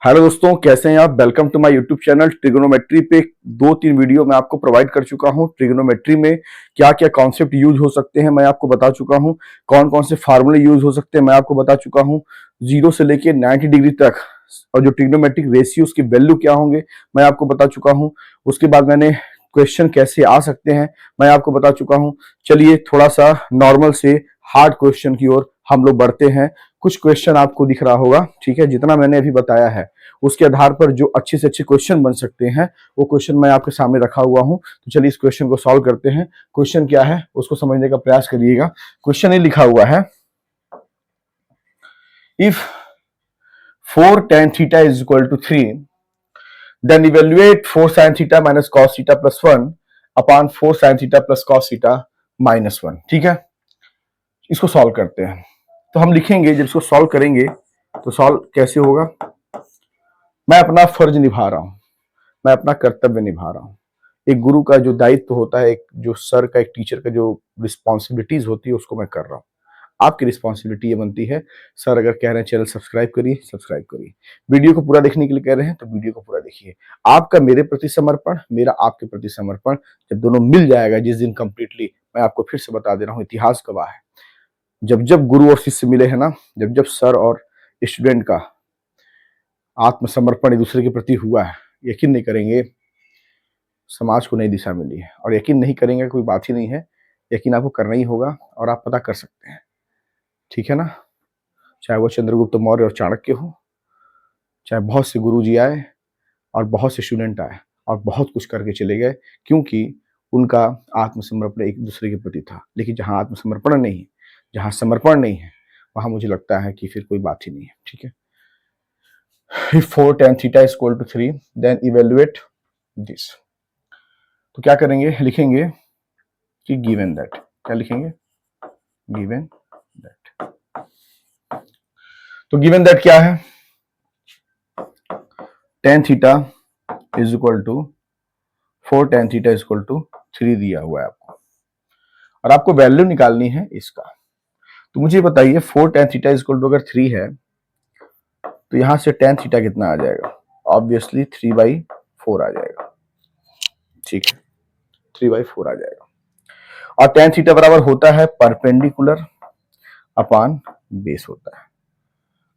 Hello दोस्तों, कैसे हैं आप। Welcome to my YouTube channel. Trigonometry पे दो तीन वीडियो मैं आपको प्रोवाइड कर चुका हूं। ट्रिग्नोमेट्री में क्या क्या कॉन्सेप्ट यूज हो सकते हैं मैं आपको बता चुका हूं। कौन कौन से फार्मूले यूज हो सकते हैं मैं आपको बता चुका हूं। 0 से लेके 90 डिग्री तक और जो ट्रिग्नोमेट्रिक रेशियोज की वैल्यू क्या होंगे मैं आपको बता चुका हूं। उसके बाद मैंने क्वेश्चन कैसे आ सकते हैं मैं आपको बता चुका हूं। चलिए थोड़ा सा नॉर्मल से हार्ड क्वेश्चन की ओर हम लोग बढ़ते हैं। कुछ क्वेश्चन आपको दिख रहा होगा, ठीक है। जितना मैंने अभी बताया है उसके आधार पर जो अच्छे से अच्छे क्वेश्चन बन सकते हैं वो क्वेश्चन मैं आपके सामने रखा हुआ हूं। तो चलिए इस क्वेश्चन को सॉल्व करते हैं। क्वेश्चन क्या है उसको समझने का प्रयास करिएगा। क्वेश्चन ये लिखा हुआ है, if 4 tan theta is equal to 3, then evaluate 4 sin theta minus cos theta plus 1 upon 4 sin theta plus cos theta minus 1। ठीक है, इसको सॉल्व करते हैं। तो हम लिखेंगे, जब इसको सॉल्व करेंगे तो सॉल्व कैसे होगा। मैं अपना फर्ज निभा रहा हूं, मैं अपना कर्तव्य निभा रहा हूं। एक गुरु का जो दायित्व होता है, एक जो सर का, एक टीचर का जो रिस्पॉन्सिबिलिटीज होती है उसको मैं कर रहा हूं। आपकी रिस्पॉन्सिबिलिटी ये बनती है, सर अगर कह रहे हैं चैनल सब्सक्राइब करिए, सब्सक्राइब करिए। वीडियो को पूरा देखने के लिए कह रहे हैं तो वीडियो को पूरा देखिए। आपका मेरे प्रति समर्पण, मेरा आपके प्रति समर्पण जब दोनों मिल जाएगा जिस दिन कंप्लीटली, मैं आपको फिर से बता दे रहा हूं, इतिहास गवाह है। जब जब गुरु और शिष्य मिले हैं ना, जब जब सर और स्टूडेंट का आत्मसमर्पण एक दूसरे के प्रति हुआ है, यकीन नहीं करेंगे समाज को नई दिशा मिली है। और यकीन नहीं करेंगे कोई बात ही नहीं है, यकीन आपको करना ही होगा और आप पता कर सकते हैं, ठीक है ना। चाहे वो चंद्रगुप्त मौर्य और चाणक्य हो, चाहे बहुत से गुरु जी आए और बहुत से स्टूडेंट आए और बहुत कुछ करके चले गए, क्योंकि उनका आत्मसमर्पण एक दूसरे के प्रति था। लेकिन जहां आत्मसमर्पण नहीं है, जहां समर्पण नहीं है, वहां मुझे लगता है कि फिर कोई बात ही नहीं है, ठीक है। If 4 tan theta is equal to 3, then evaluate this। तो क्या करेंगे, लिखेंगे कि गिवन दैट, क्या लिखेंगे, गिवन दैट। तो गिवन दैट क्या है, tan theta is equal to 4 tan theta is equal to 3 दिया हुआ है आपको, और आपको वैल्यू निकालनी है इसका। तो मुझे बताइए 4 tan theta is equal to अगर 3 है तो यहां से tan थीटा कितना आ जाएगा, ऑब्वियसली 3/4 आ जाएगा, ठीक है, 3/4 आ जाएगा। और tan थीटा बराबर होता है परपेंडिकुलर अपान बेस होता है।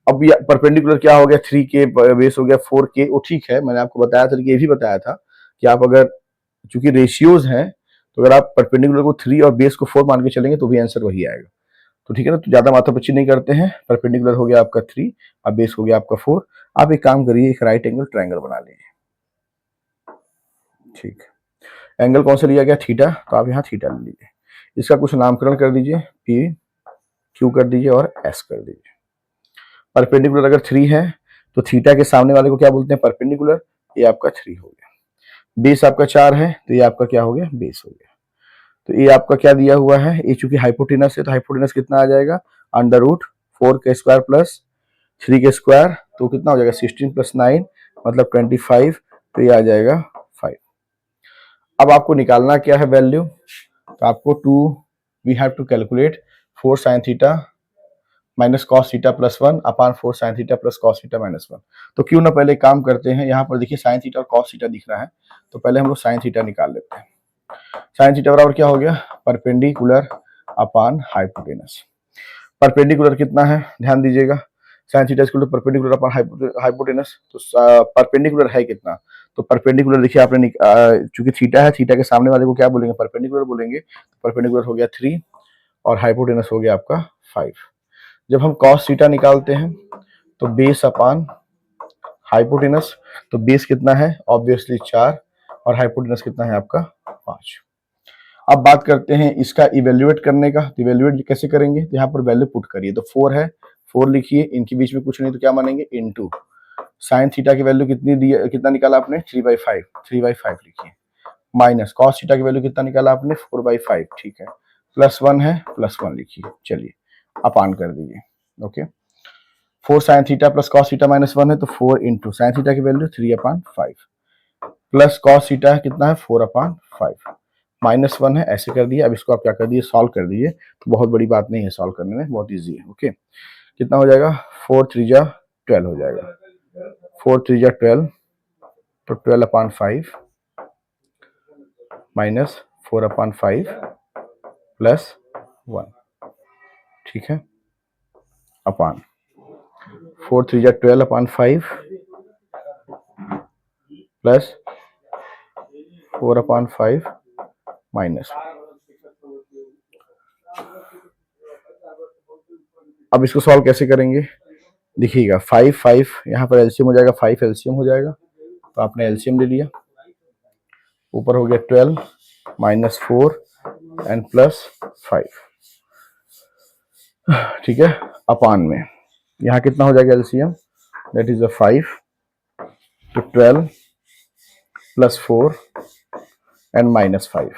अब ये परपेंडिकुलर क्या हो गया, 3 के बेस हो गया 4 के। वो ठीक है, मैंने आपको बताया था, ये भी बताया था कि आप अगर, चूंकि रेशियोज हैं, तो अगर आप परपेंडिकुलर को 3 और बेस को 4 मान के चलेंगे तो भी आंसर वही आएगा। तो ठीक है ना, तो ज्यादा माथापच्ची नहीं करते हैं। परपेंडिकुलर हो गया आपका 3 और बेस हो गया आपका 4। आप एक काम करिए, एक राइट एंगल ट्रायंगल बना लीजिए, ठीक। एंगल कौन सा लिया गया, थीटा, तो आप यहाँ थीटा ले लीजिए। इसका कुछ नामकरण कर दीजिए, पी क्यू कर दीजिए और एस कर दीजिए। परपेंडिकुलर अगर 3 है तो थीटा के सामने वाले को क्या बोलते हैं, परपेंडिकुलर। ये आपका 3 हो गया। बेस आपका 4 है तो ये आपका क्या हो गया, बेस हो गया। तो ये आपका क्या दिया हुआ है, ये चूंकि हाइपोटेनस है तो हाइपोटेनस कितना आ जाएगा, √4 का स्क्वायर प्लस 3 के स्क्वायर, तो कितना हो जाएगा 16 + 9 मतलब 25। तो ये आ जाएगा 5। अब आपको निकालना क्या है वैल्यू, तो आपको we have to calculate 4 sin theta minus cos theta plus 1 upon 4 sin theta plus cos theta minus 1। तो क्यों ना पहले काम करते हैं, यहाँ पर देखिए sin थीटा और कॉस थीटा दिख रहा है, तो पहले हम लोग sin थीटा निकाल लेते हैं। sin थीटा बराबर क्या हो गया, परपेंडिकुलर अपान हाइपोटेनस। परपेंडिकुलर कितना है, ध्यान दीजिएगा, sin theta equal to perpendicular upon hypotenuse. तो परपेंडिकुलर है कितना, तो परपेंडिकुलर देखिए आपने, चूंकि थीटा है, थीटा के सामने वाले को क्या बोलेंगे, परपेंडिकुलर बोलेंगे। परपेंडिकुलर हो गया 3 और हाइपोटेनस हो गया आपका 5। जब हम cos थीटा निकालते हैं तो बेस अपान हाइपोटेनस, तो बेस कितना है, ऑब्वियसली 4 और हाइपोटेनस कितना है आपका 5। अब बात करते हैं इसका इवेल्युएट करने का। तो इवेल्युएट कैसे करेंगे, तो यहाँ पर वैल्यू पुट करिए। तो 4 है, 4 लिखिए, इनके बीच में कुछ नहीं तो क्या मानेंगे, इनटू साइन थीटा की वैल्यू कितनी दी, कितना निकाला आपने, 3/5, 3/5 लिखिए, माइनस कॉस थीटा की वैल्यू कितना निकाला आपने, 4/5, ठीक है, प्लस 1 है, प्लस 1 लिखिए। चलिए अपान कर दीजिए, okay. 4 sin theta plus cos theta minus 1 है, तो 4 इंटू साइन थीटा की वैल्यू 3/5 प्लस कॉस थीटा कितना है, 4/5 माइनस 1 है, ऐसे कर दिए। अब इसको आप क्या कर दिए, सॉल्व कर दिए। तो बहुत बड़ी बात नहीं है सॉल्व करने में, बहुत ईजी है, ओके। कितना हो जाएगा, 4 3 जा 12 हो जाएगा, 4 3 जा 12, तो 12/5 माइनस 4/5 प्लस 1, ठीक है, अपान 4 3 जा 12/5 प्लस 4/5 माइनस। अब इसको सॉल्व कैसे करेंगे, देखिएगा 5 5 यहाँ पर एलसीएम हो जाएगा, 5 एलसीएम हो जाएगा, तो आपने एलसीएम ले लिया, ऊपर हो गया 12 माइनस 4 एंड प्लस 5, ठीक है, अपान में यहाँ कितना हो जाएगा एलसीएम, दैट इज 5 तो 12 प्लस 4 एंड माइनस 5,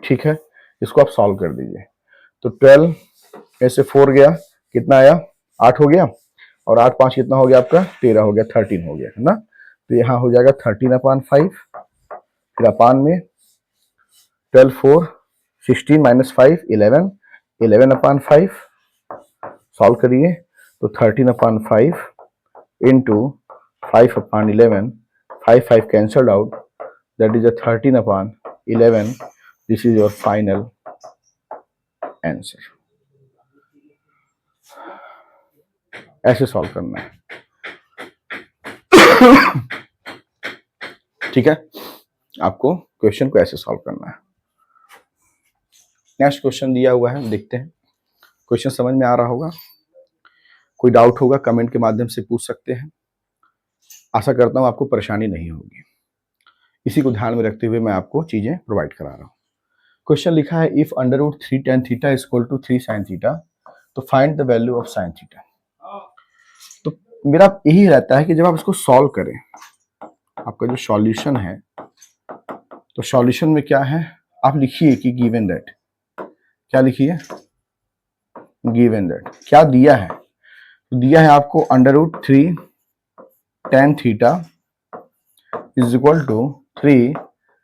ठीक है, इसको आप सॉल्व कर दीजिए। तो 12 में से 4 गया, कितना आया, 8 हो गया, और 8 5 कितना हो गया आपका, 13 हो गया, 13 हो गया, है ना। तो यहाँ हो जाएगा 13/5, फिर अपान में 12 4 16 माइनस 5 11, 11/5 सॉल्व करिए, तो 13/5 into 5/11, 5 5 cancelled out, that is 13/11, this is your final answer. ऐसे सॉल्व करना है, ठीक है, आपको क्वेश्चन को ऐसे सॉल्व करना है। नेक्स्ट क्वेश्चन दिया हुआ है, देखते हैं, क्वेश्चन समझ में आ रहा होगा, कोई डाउट होगा कमेंट के माध्यम से पूछ सकते हैं, आशा करता हूं आपको परेशानी नहीं होगी। इसी को ध्यान में रखते हुए मैं आपको चीजें प्रोवाइड करा रहा हूं। क्वेश्चन लिखा है if √3 tan theta is equal to 3 sin theta, तो find the value of sin theta. तो मेरा यही रहता है कि जब आप इसको सॉल्व करें, आपका जो सॉल्यूशन है, तो सॉल्यूशन में क्या है, आप लिखिए कि गिवन दैट, क्या लिखिए, गिवन दैट क्या दिया है, तो दिया है आपको √3 tan theta is equal to 3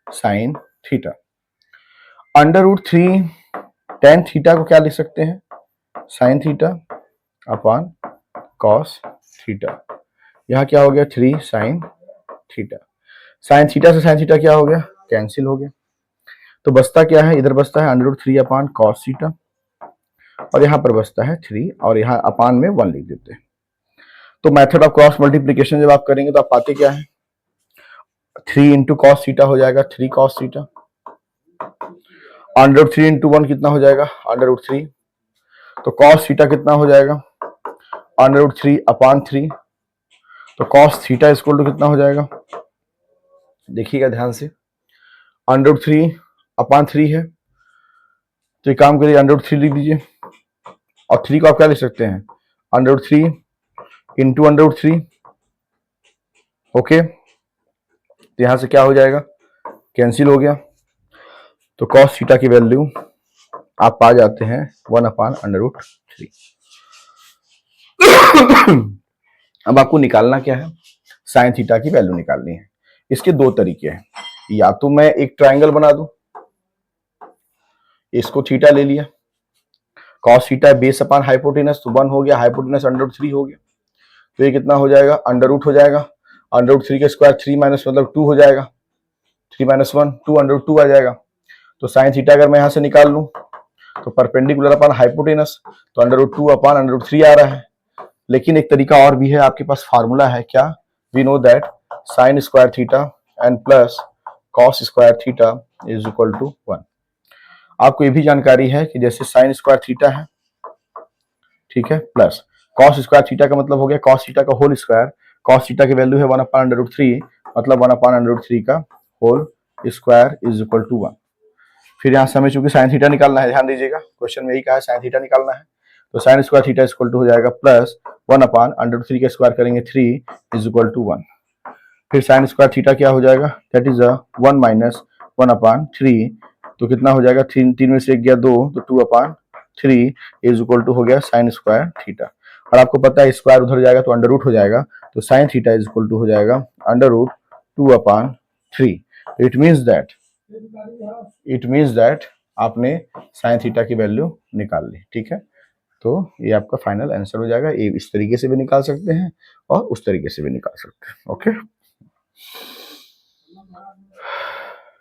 sin theta. √3 tan theta को क्या लिख सकते हैं, sin theta upon cos theta, यहाँ क्या हो गया 3 sin थीटा, sin थीटा से sin थीटा क्या हो गया, कैंसिल हो गया, तो बचता क्या है, इधर बचता है √3 अपॉन cos थीटा, और यहाँ पर बचता है 3, और यहाँ अपान में 1 लिख देते हैं। तो मेथड ऑफ क्रॉस मल्टीप्लीकेशन जब आप करेंगे तो आप पाते क्या है, 3 इंटू कॉस थीटा हो जाएगा 3 cos थीटा, √3 इंटू 1 कितना हो जाएगा, √3, तो cos थीटा कितना हो जाएगा, √3 अपॉन 3, तो cos थीटा इक्वल टू कितना हो जाएगा, देखिएगा ध्यान से, √3 अपॉन 3 है, तो एक काम करिए √3 लिख दीजिए, और 3 को आप क्या लिख सकते हैं, √3 इंटू √3, ओके, तो यहां से क्या हो जाएगा, कैंसिल हो गया, तो cos थीटा की वैल्यू आप पा जाते हैं 1/√3। अब आपको निकालना क्या है, साइन थीटा की वैल्यू निकालनी है। इसके दो तरीके हैं, या तो मैं एक ट्रायंगल बना दूं, इसको थीटा ले लिया, cos theta base upon hypotenuse, तो 1 हो गया, हाइपोटेनस √3 हो गया, तो ये कितना हो जाएगा, अंडर रूट हो जाएगा, √3 के स्क्वायर 3 माइनस मतलब 2 हो जाएगा, 3 माइनस 1 2 √2 आ जाएगा। तो साइन थीटा अगर मैं यहां से निकाल लूं, तो परपेंडिकुलर अपॉन हाइपोटेनस, तो √2 अपॉन √3 आ रहा है। लेकिन एक तरीका और भी है, आपके पास फार्मूला है, क्या, we know that sine square theta and plus cos square theta is equal to 1। आपको ये भी जानकारी है कि जैसे साइन स्क्वायर थीटा है, ठीक है, प्लस कॉस स्क्वायर थीटा का मतलब हो गया कॉस थीटा का होल स्क्वायर, कॉस थीटा की वैल्यू है 1/√3, मतलब 1/√3 का whole square is equal to 1। फिर यहाँ से हमें चूंकि साइन थीटा निकालना है, ध्यान दीजिएगा क्वेश्चन में यही कहा है साइन थीटा निकालना है, तो sine square theta equal to हो जाएगा प्लस 1/√3 का स्क्वायर करेंगे 3 इज इक्वल टू 1। फिर साइन स्क्वायर थीटा क्या हो जाएगा, दैट इज 1 माइनस 1/3, तो कितना हो जाएगा, 3 में से 1 गया 2, तो 2/3 इज इक्वल टू हो गया साइन स्क्वायर थीटा। और आपको पता है स्क्वायर उधर जाएगा तो अंडर रूट हो जाएगा, तो sine theta is equal to हो जाएगा √2/3। इट मीन्स दैट आपने साइन थीटा की वैल्यू निकाल ली, ठीक है। तो ये आपका फाइनल आंसर हो जाएगा। ये इस तरीके से भी निकाल सकते हैं और उस तरीके से भी निकाल सकते हैं। ओके,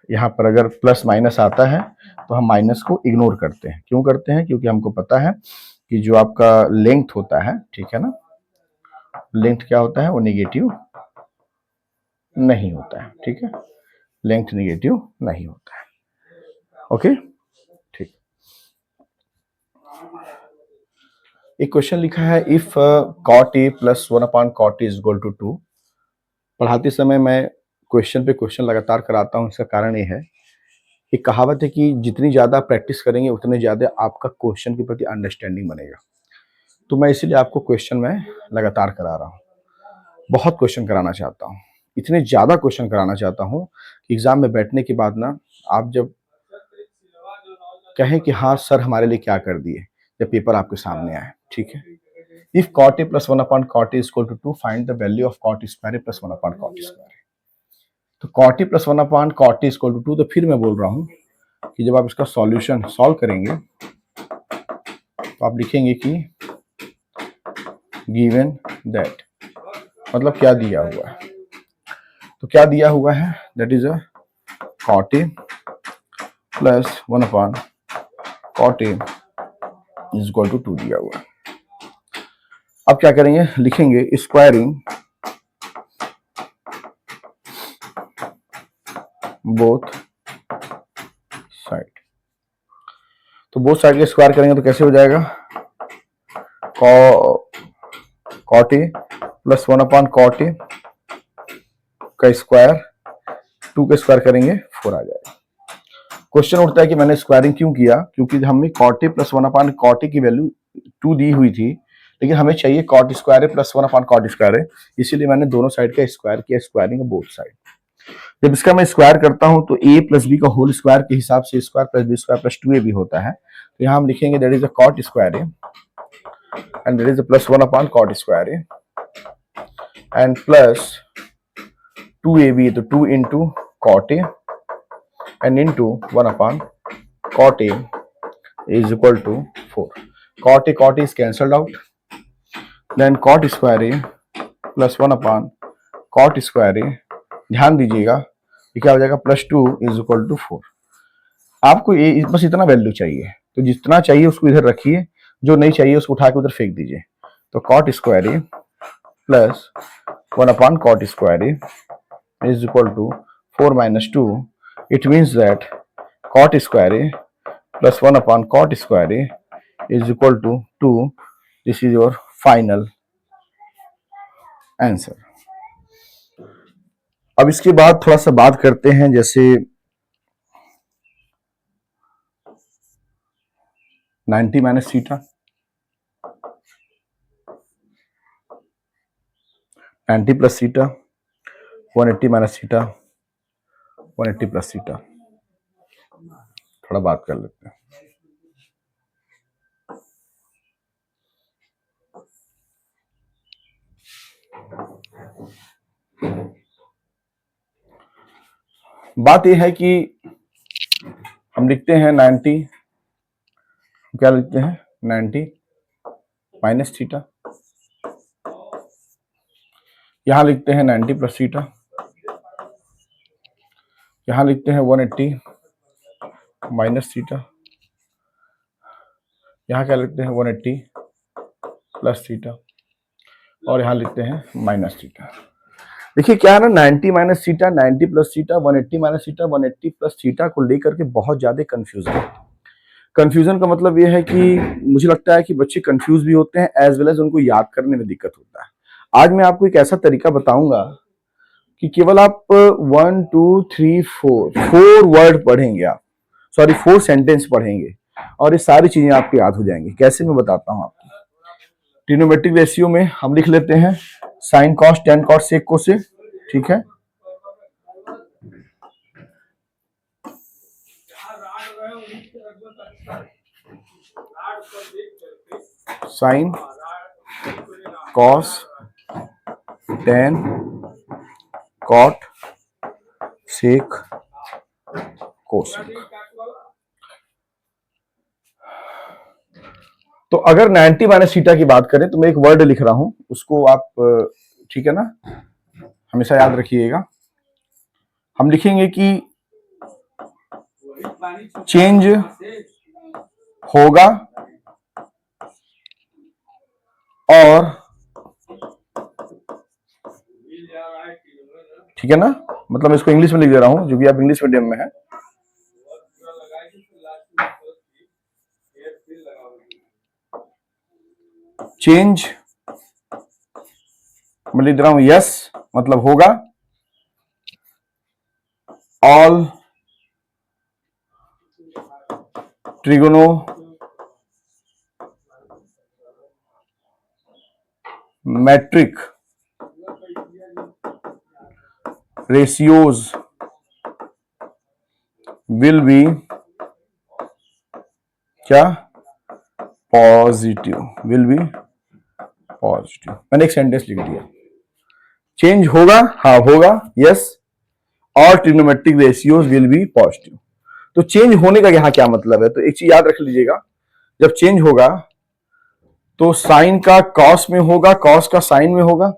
यहाँ पर अगर प्लस माइनस आता है तो हम माइनस को इग्नोर करते हैं। क्यों करते हैं? क्योंकि हमको पता है कि जो आपका लेंथ होता है, ठीक है ना, लेंथ क्या होता है, वो नेगेटिव नहीं होता है। ठीक है, लेंथ नेगेटिव नहीं होता है। ओके, ठीक। एक क्वेश्चन लिखा है, if cot a plus 1 cot a is equal to 2। पढ़ाते समय मैं क्वेश्चन पे क्वेश्चन लगातार कराता हूँ। इसका कारण ये है, एक कहावत है कि जितनी ज़्यादा प्रैक्टिस करेंगे उतने ज़्यादा आपका क्वेश्चन के प्रति अंडरस्टैंडिंग बनेगा। तो मैं इसीलिए आपको क्वेश्चन में लगातार करा रहा हूँ। बहुत क्वेश्चन कराना चाहता हूँ, इतने ज़्यादा क्वेश्चन कराना चाहता हूँ कि एग्जाम में बैठने के बाद ना आप जब कहें कि हाँ सर हमारे लिए क्या कर दिए, जब पेपर आपके सामने आए। ठीक है, if cot a plus 1 cot a equal to 2 find the value of cot square plus 1 cot square. तो cot a plus 1 cot a equal to 2, तो फिर मैं बोल रहा हूँ कि जब आप इसका सॉल्यूशन सॉल्व करेंगे तो आप लिखेंगे कि गिवन दैट, मतलब क्या दिया हुआ है। तो क्या दिया हुआ है, that is a cot a plus 1 cot a is equal to 2 दिया हुआ है। अब क्या करेंगे, लिखेंगे स्क्वायरिंग बोथ साइड। तो बोथ साइड के स्क्वायर करेंगे तो कैसे हो जाएगा, cot a plus 1 cot a का स्क्वायर, 2 का स्क्वायर करेंगे 4 आ जाएगा। क्वेश्चन उठता है कि मैंने स्क्वायरिंग क्यों किया, क्योंकि हमें cot a plus 1 cot a की वैल्यू 2 दी हुई थी, लेकिन हमें चाहिए cot square plus 1 cot square, इसीलिए मैंने दोनों साइड का स्क्वायर किया, स्क्वायरिंग बोथ साइड। जब इसका मैं स्क्वायर करता हूं तो a प्लस बी का होल स्क्वायर के हिसाब से square plus B square plus 2ab होता है। तो यहाँ हम लिखेंगे that is a cot square and that is a plus 1 cot square and plus 2ab, तो 2 into cot a and into 1 cot a is equal to 4. Cot a is cancelled out. Then cot square a plus 1 cot square a, ध्यान दीजिएगा ये क्या हो जाएगा, plus 2 is equal to 4। आपको ये बस इतना वैल्यू चाहिए, तो जितना चाहिए उसको इधर रखिए, जो नहीं चाहिए उसको उठा के उधर फेंक दीजिए। तो cot square a plus 1 cot square a is equal to 4 minus 2. It means that cot square a plus 1 cot square a is equal to 2. This is your final answer. अब इसके बाद थोड़ा सा बात करते हैं, जैसे 90 minus theta, 90 plus theta, 180 minus theta, 180 plus theta, थोड़ा बात कर लेते हैं। बात यह है कि हम लिखते हैं 90, क्या लिखते हैं 90 माइनस थीटा, यहां लिखते हैं 90 प्लस थीटा, यहां लिखते हैं 180 माइनस थीटा, यहां क्या लिखते हैं 180 प्लस थीटा, और यहां लिखते हैं माइनस थीटा। देखिए क्या है ना, 90 minus theta, 90 plus theta, 180 minus theta, 180 plus theta को लेकर के बहुत ज्यादा कंफ्यूजन है। कंफ्यूजन का मतलब ये है कि मुझे लगता है कि बच्चे कंफ्यूज भी होते हैं, एज वेल एज उनको याद करने में दिक्कत होता है। आज मैं आपको एक ऐसा तरीका बताऊंगा कि केवल आप 1 2 3 4 वर्ड पढ़ेंगे, आप सॉरी 4 सेंटेंस पढ़ेंगे और ये सारी चीजें आपको याद हो जाएंगी। कैसे, मैं बताता हूँ आपको। ट्रिग्नोमेट्रिक रेशियो में हम लिख लेते हैं sine cos tan cos sec cosec, ठीक है। Sine cos tan cot sec cosec. तो अगर 90 माइनस थीटा की बात करें तो मैं एक वर्ड लिख रहा हूं, उसको आप ठीक है ना, हमेशा याद रखिएगा। हम लिखेंगे कि चेंज होगा और, ठीक है ना, मतलब मैं इसको इंग्लिश में लिख दे रहा हूं, जो भी आप इंग्लिश मीडियम में है। चेंज मैं लिख दे रहा हूं यस, मतलब होगा। All trigonometric ratios will be क्या, पॉजिटिव, विल बी पॉजिटिव। मैंने एक सेंटेंस लिख दिया, चेंज होगा, हाँ होगा, यस, और trigonometric ratios will be positive. तो चेंज होने का यहां क्या मतलब है, तो एक चीज याद रख लीजिएगा, जब चेंज होगा तो साइन का कॉस में होगा, कॉस का साइन में होगा,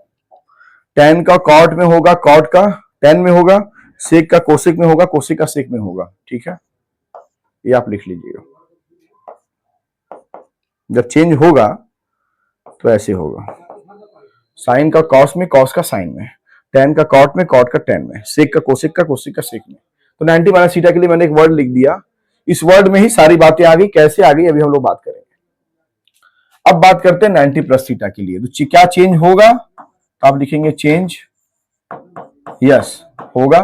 टेन का कॉट में होगा, कॉट का टेन में होगा, सेक का कोसेक में होगा, कोसेक का सेक में होगा। ठीक है, ये आप लिख लीजिएगा। जब चेंज होगा तो ऐसे होगा, साइन का कॉस में, कॉस का साइन में, टेन का कॉट में, कॉट का टेन में, सेक का कोसेक का, कोसेक का सेक में। तो 90 माइनस थीटा के लिए मैंने एक वर्ड लिख दिया, इस वर्ड में ही सारी बातें आ गई। कैसे आ गई अभी हम लोग बात करेंगे। अब बात करते हैं 90 प्लस थीटा के लिए। तो क्या चेंज होगा, तो आप लिखेंगे चेंज यस होगा।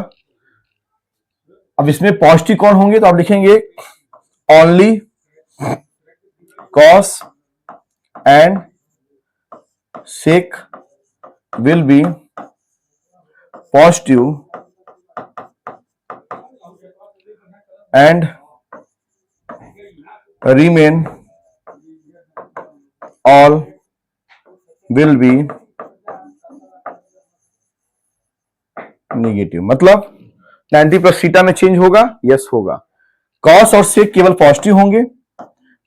अब इसमें पॉजिटिव कौन होंगे, तो आप लिखेंगे only cos and sec will be positive and remain all will be negative. मतलब 90 प्लस थीटा में चेंज होगा, यस होगा। कॉस और सेक केवल पॉजिटिव होंगे,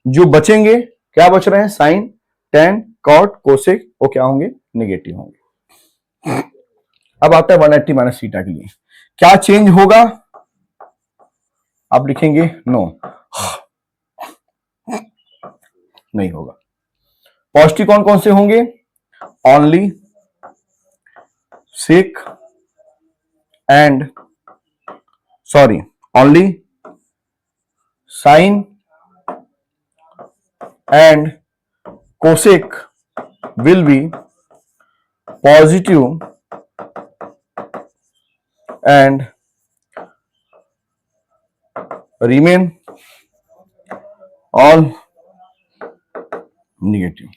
जो बचेंगे क्या बच रहे हैं, साइन, टेन, कॉट, कोसेक, वो क्या होंगे, नेगेटिव होंगे। अब आता है 180 माइनस थीटा के लिए। क्या चेंज होगा, आप लिखेंगे नो, नहीं होगा। पॉजिटिव कौन कौन से होंगे, only sec and sorry only sine and cosec will be positive and remain all negative.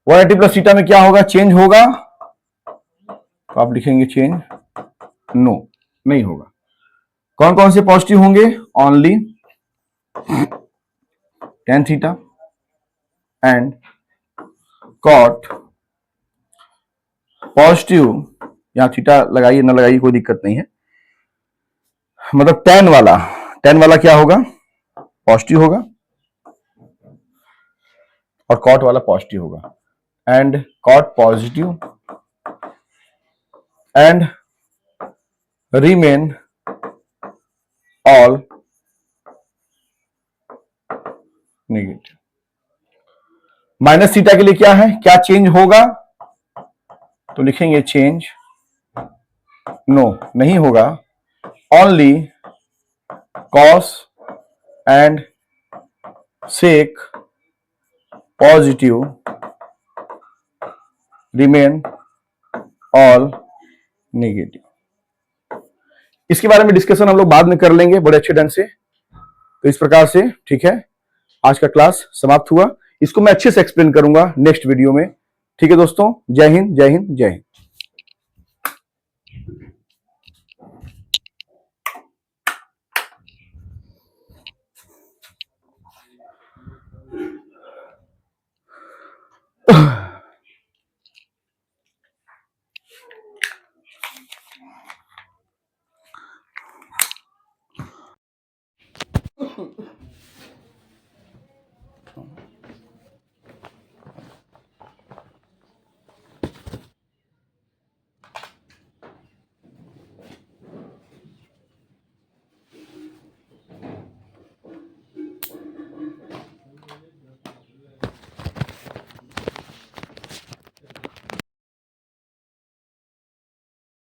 180 plus theta में क्या होगा, चेंज होगा, तो आप लिखेंगे चेंज नो, नहीं होगा। कौन कौन से पॉजिटिव होंगे, only tan theta and cot positive, यहां थीटा लगाइए ना लगाइए कोई दिक्कत नहीं है, मतलब टेन वाला क्या होगा, पॉजिटिव होगा, और कॉट वाला पॉजिटिव होगा, and cot positive and remain all negative. Minus theta के लिए क्या है, क्या चेंज होगा, तो लिखेंगे चेंज नो, नहीं होगा, only cos and sec positive remain all negative. इसके बारे में डिस्कशन हम लोग बाद में कर लेंगे बड़े अच्छे ढंग से। तो इस प्रकार से ठीक है, आज का क्लास समाप्त हुआ। इसको मैं अच्छे से एक्सप्लेन करूंगा नेक्स्ट वीडियो में। ठीक है दोस्तों, जय हिंद, जय हिंद, जय हिंद।